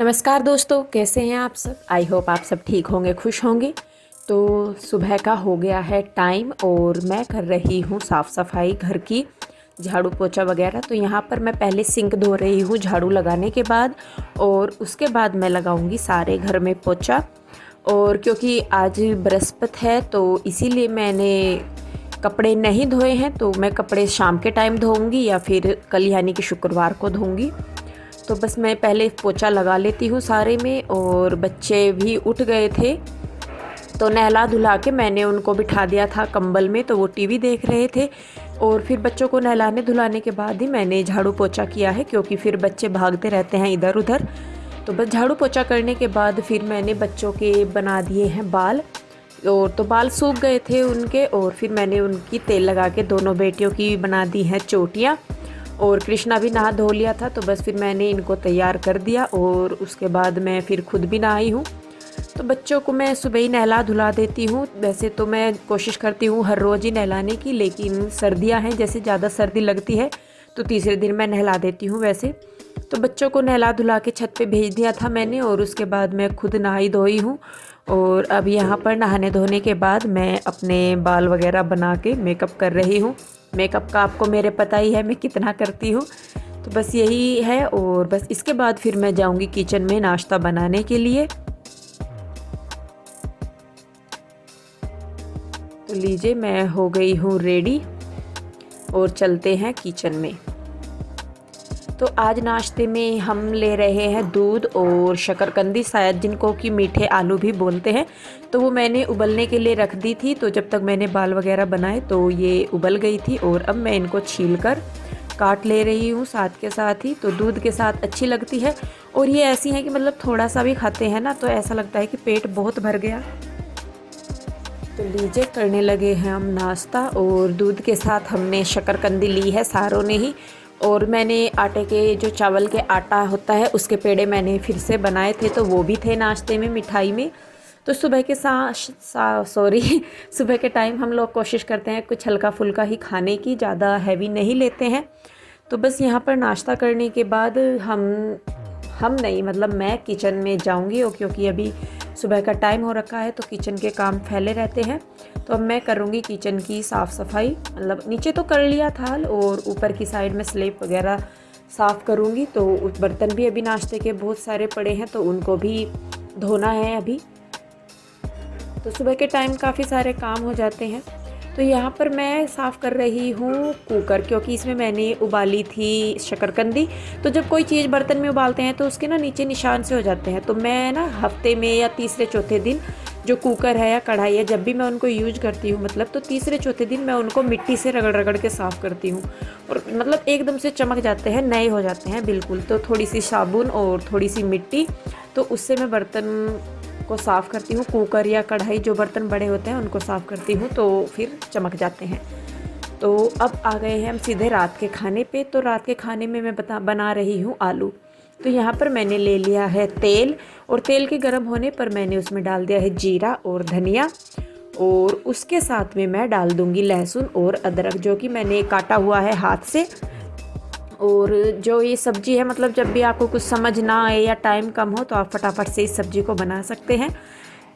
नमस्कार दोस्तों, कैसे हैं आप सब। आई होप आप सब ठीक होंगे, खुश होंगे। तो सुबह का हो गया है टाइम और मैं कर रही हूँ साफ़ सफाई घर की, झाड़ू पोछा वगैरह। तो यहाँ पर मैं पहले सिंक धो रही हूँ झाड़ू लगाने के बाद, और उसके बाद मैं लगाऊंगी सारे घर में पोछा। और क्योंकि आज बृहस्पति है तो इसीलिए मैंने कपड़े नहीं धोए हैं, तो मैं कपड़े शाम के टाइम धोऊंगी या फिर कल यानी कि शुक्रवार को धोऊंगी। तो बस मैं पहले पोछा लगा लेती हूँ सारे में। और बच्चे भी उठ गए थे तो नहला धुला के मैंने उनको बिठा दिया था कंबल में, तो वो टीवी देख रहे थे। और फिर बच्चों को नहलाने धुलाने के बाद ही मैंने झाड़ू पोछा किया है, क्योंकि फिर बच्चे भागते रहते हैं इधर उधर। तो बस झाड़ू पोछा करने के बाद फिर मैंने बच्चों के बना दिए हैं बाल। और तो बाल सूख गए थे उनके, और फिर मैंने उनकी तेल लगा के दोनों बेटियों की बना दी हैं चोटियाँ। और कृष्णा भी नहा धो लिया था, तो बस फिर मैंने इनको तैयार कर दिया। और उसके बाद मैं फिर खुद भी नहाई हूँ। तो बच्चों को मैं सुबह ही नहला धुला देती हूँ। वैसे तो मैं कोशिश करती हूँ हर रोज़ ही नहलाने की, लेकिन सर्दियाँ हैं, जैसे ज़्यादा सर्दी लगती है तो तीसरे दिन मैं नहला देती हूँ वैसे। तो बच्चों को नहला धुला के छत पे भेज दिया था मैंने, और उसके बाद मैं खुद नहाई धोई हूँ। और अब यहाँ पर नहाने धोने के बाद मैं अपने बाल वगैरह बना के मेकअप कर रही हूँ। मेकअप का आपको मेरे पता ही है मैं कितना करती हूँ, तो बस यही है। और बस इसके बाद फिर मैं जाऊँगी किचन में नाश्ता बनाने के लिए। तो लीजिए, मैं हो गई हूँ रेडी और चलते हैं किचन में। तो आज नाश्ते में हम ले रहे हैं दूध और शकरकंदी, शायद जिनको कि मीठे आलू भी बोलते हैं। तो वो मैंने उबलने के लिए रख दी थी, तो जब तक मैंने बाल वगैरह बनाए तो ये उबल गई थी। और अब मैं इनको छील कर काट ले रही हूँ साथ के साथ ही। तो दूध के साथ अच्छी लगती है, और ये ऐसी है कि मतलब थोड़ा सा भी खाते हैं ना तो ऐसा लगता है कि पेट बहुत भर गया। तो लीजिए, करने लगे हैं हम नाश्ता। और दूध के साथ हमने शकरकंदी ली है सारों ने ही। और मैंने आटे के, जो चावल के आटा होता है उसके पेड़े मैंने फिर से बनाए थे, तो वो भी थे नाश्ते में, मिठाई में। तो सुबह के सुबह के टाइम हम लोग कोशिश करते हैं कुछ हल्का फुल्का ही खाने की, ज़्यादा हैवी नहीं लेते हैं। तो बस यहाँ पर नाश्ता करने के बाद हम नहीं, मतलब मैं किचन में जाऊँगी, और क्योंकि अभी सुबह का टाइम हो रखा है तो किचन के काम फैले रहते हैं। तो अब मैं करूँगी किचन की साफ़ सफाई। मतलब नीचे तो कर लिया था, और ऊपर की साइड में स्लैब वगैरह साफ़ करूँगी। तो बर्तन भी अभी नाश्ते के बहुत सारे पड़े हैं, तो उनको भी धोना है अभी। तो सुबह के टाइम काफ़ी सारे काम हो जाते हैं। तो यहाँ पर मैं साफ़ कर रही हूँ कुकर, क्योंकि इसमें मैंने उबाली थी शकरकंदी। तो जब कोई चीज़ बर्तन में उबालते हैं तो उसके ना नीचे निशान से हो जाते हैं। तो मैं ना हफ्ते में या तीसरे चौथे दिन जो कुकर है या कढ़ाई है, जब भी मैं उनको यूज करती हूँ, मतलब तो तीसरे चौथे दिन मैं उनको मिट्टी से रगड़ रगड़ के साफ़ करती हूँ। और मतलब एकदम से चमक जाते हैं, नए हो जाते हैं बिल्कुल। तो थोड़ी सी साबुन और थोड़ी सी मिट्टी, तो उससे मैं बर्तन को साफ़ करती हूँ। कुकर या कढ़ाई, जो बर्तन बड़े होते हैं उनको साफ़ करती हूँ, तो फिर चमक जाते हैं। तो अब आ गए हैं हम सीधे रात के खाने पे। तो रात के खाने में मैं बना रही हूँ आलू। तो यहाँ पर मैंने ले लिया है तेल, और तेल के गर्म होने पर मैंने उसमें डाल दिया है जीरा और धनिया। और उसके साथ में मैं डाल दूँगी लहसुन और अदरक, जो कि मैंने काटा हुआ है हाथ से। और जो ये सब्ज़ी है, मतलब जब भी आपको कुछ समझ ना आए या टाइम कम हो तो आप फटाफट से इस सब्ज़ी को बना सकते हैं।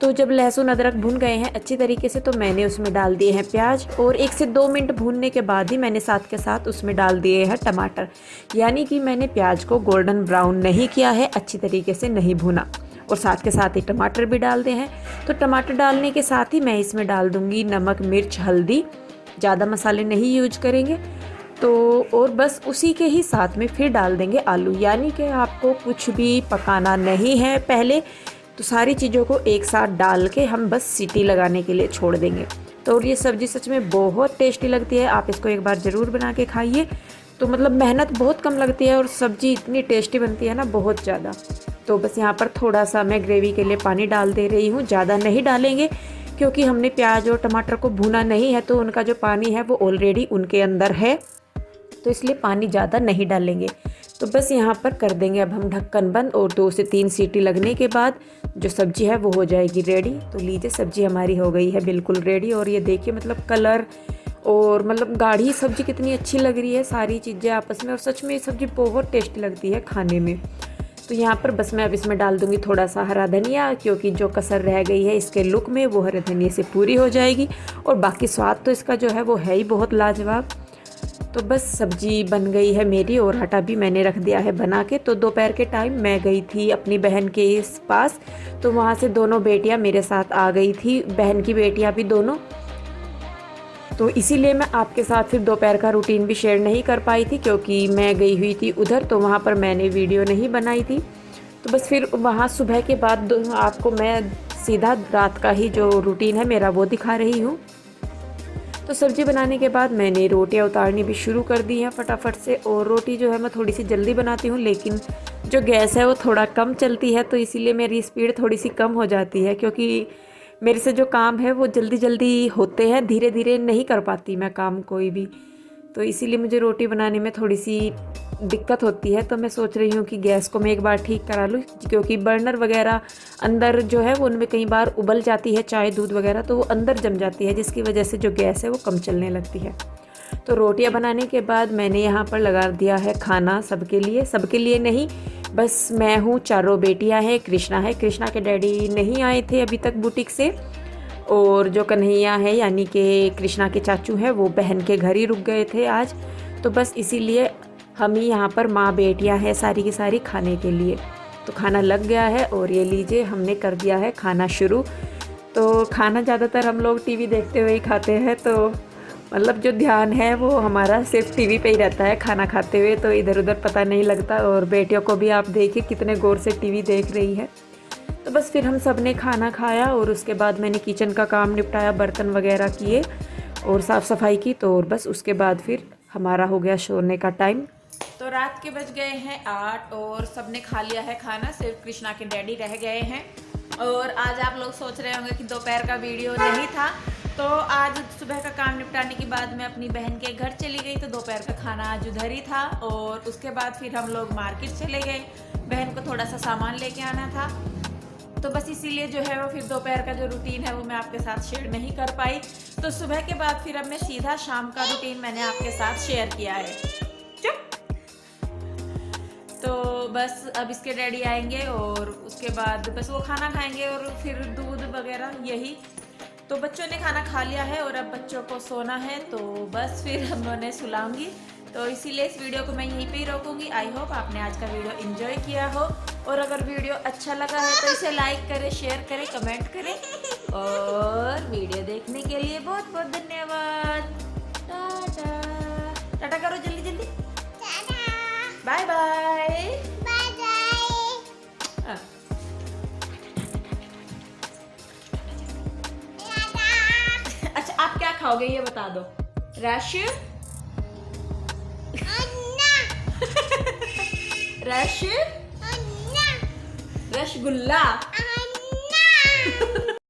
तो जब लहसुन अदरक भून गए हैं अच्छी तरीके से, तो मैंने उसमें डाल दिए हैं प्याज। और 1 से 2 मिनट भूनने के बाद ही मैंने साथ के साथ उसमें डाल दिए हैं टमाटर। यानी कि मैंने प्याज को गोल्डन ब्राउन नहीं किया है, अच्छी तरीके से नहीं भुना। और साथ के साथ ही टमाटर भी डाल दिए हैं। तो टमाटर डालने के साथ ही मैं इसमें डाल दूँगी नमक, मिर्च, हल्दी। ज़्यादा मसाले नहीं यूज करेंगे। तो और बस उसी के ही साथ में फिर डाल देंगे आलू। यानी कि आपको कुछ भी पकाना नहीं है पहले, तो सारी चीज़ों को एक साथ डाल के हम बस सीटी लगाने के लिए छोड़ देंगे। तो और ये सब्ज़ी सच में बहुत टेस्टी लगती है, आप इसको एक बार ज़रूर बना के खाइए। तो मतलब मेहनत बहुत कम लगती है और सब्ज़ी इतनी टेस्टी बनती है ना, बहुत ज़्यादा। तो बस यहाँ पर थोड़ा सा मैं ग्रेवी के लिए पानी डाल दे रही हूँ, ज़्यादा नहीं डालेंगे, क्योंकि हमने प्याज और टमाटर को भूना नहीं है, तो उनका जो पानी है वो ऑलरेडी उनके अंदर है, तो इसलिए पानी ज़्यादा नहीं डालेंगे। तो बस यहाँ पर कर देंगे अब हम ढक्कन बंद, और 2 से 3 सीटी लगने के बाद जो सब्ज़ी है वो हो जाएगी रेडी। तो लीजिए, सब्ज़ी हमारी हो गई है बिल्कुल रेडी। और ये देखिए, मतलब कलर और मतलब गाढ़ी सब्ज़ी कितनी अच्छी लग रही है, सारी चीज़ें आपस में। और सच में ये सब्ज़ी बहुत टेस्टी लगती है खाने में। तो यहाँ पर बस मैं अब इसमें डाल दूँगी थोड़ा सा हरा धनिया, क्योंकि जो कसर रह गई है इसके लुक में वो हरे धनिया से पूरी हो जाएगी। और बाकी स्वाद तो इसका जो है वो है ही बहुत लाजवाब। तो बस सब्जी बन गई है मेरी और आटा भी मैंने रख दिया है बना के। तो दोपहर के टाइम मैं गई थी अपनी बहन के इस पास, तो वहाँ से दोनों बेटियाँ मेरे साथ आ गई थी, बहन की बेटियाँ भी दोनों। तो इसीलिए मैं आपके साथ फिर दोपहर का रूटीन भी शेयर नहीं कर पाई थी, क्योंकि मैं गई हुई थी उधर, तो वहाँ पर मैंने वीडियो नहीं बनाई थी। तो बस फिर वहाँ सुबह के बाद आपको मैं सीधा रात का ही जो रूटीन है मेरा वो दिखा रही हूँ। तो सब्ज़ी बनाने के बाद मैंने रोटियां उतारनी भी शुरू कर दी हैं फटाफट से। और रोटी जो है मैं थोड़ी सी जल्दी बनाती हूँ, लेकिन जो गैस है वो थोड़ा कम चलती है, तो इसीलिए मेरी स्पीड थोड़ी सी कम हो जाती है, क्योंकि मेरे से जो काम है वो जल्दी जल्दी होते हैं, धीरे धीरे नहीं कर पाती मैं काम कोई भी। तो इसीलिए मुझे रोटी बनाने में थोड़ी सी दिक्कत होती है। तो मैं सोच रही हूँ कि गैस को मैं एक बार ठीक करा लूँ, क्योंकि बर्नर वगैरह अंदर जो है वो उनमें कई बार उबल जाती है चाय दूध वगैरह, तो वो अंदर जम जाती है, जिसकी वजह से जो गैस है वो कम चलने लगती है। तो रोटियां बनाने के बाद मैंने यहाँ पर लगा दिया है खाना सबके लिए नहीं, बस मैं हूँ, चारों बेटियाँ हैं, कृष्णा है, कृष्णा के डैडी नहीं आए थे अभी तक बुटीक से, और जो कन्हैया है यानी कि कृष्णा के चाचू हैं वो बहन के घर ही रुक गए थे आज। तो बस इसीलिए हम ही यहाँ पर माँ बेटियाँ हैं सारी की सारी खाने के लिए। तो खाना लग गया है और ये लीजिए हमने कर दिया है खाना शुरू। तो खाना ज़्यादातर हम लोग टीवी देखते हुए ही खाते हैं, तो मतलब जो ध्यान है वो हमारा सिर्फ टीवी पे ही रहता है खाना खाते हुए, तो इधर उधर पता नहीं लगता। और बेटियों को भी आप देखिए कितने गौर से टीवी देख रही है। तो बस फिर हम सब ने खाना खाया और उसके बाद मैंने किचन का काम निपटाया, बर्तन वगैरह किए और साफ़ सफाई की। तो और बस उसके बाद फिर हमारा हो गया सोने का टाइम। तो रात के बज गए हैं 8 और सब ने खा लिया है खाना, सिर्फ कृष्णा के डैडी रह गए हैं। और आज आप लोग सोच रहे होंगे कि दोपहर का वीडियो नहीं था, तो आज सुबह का काम निपटाने के बाद मैं अपनी बहन के घर चली गई, तो दोपहर का खाना आज उधर ही था। और उसके बाद फिर हम लोग मार्केट चले गए, बहन को थोड़ा सा सामान लेके आना था। तो बस इसीलिए जो है वो फिर दोपहर का जो रूटीन है वो मैं आपके साथ शेयर नहीं कर पाई। तो सुबह के बाद फिर अब मैं सीधा शाम का रूटीन मैंने आपके साथ शेयर किया है। चुप। तो बस अब इसके डैडी आएंगे और उसके बाद बस वो खाना खाएंगे और फिर दूध वगैरह यही। तो बच्चों ने खाना खा लिया है और अब बच्चों को सोना है, तो बस फिर हम उन्हें सुलाऊंगी। तो इसीलिए इस वीडियो को मैं यहीं पे ही रोकूंगी। आई होप आपने आज का वीडियो एंजॉय किया हो, और अगर वीडियो अच्छा लगा है तो इसे लाइक करें, शेयर करें, कमेंट करें। और वीडियो देखने के लिए बहुत बहुत धन्यवाद। टाटा टाटा करो जल्दी जल्दी, बाय बाय बाय बाय। अच्छा आप क्या खाओगे ये बता दो। Rush rush rasgulla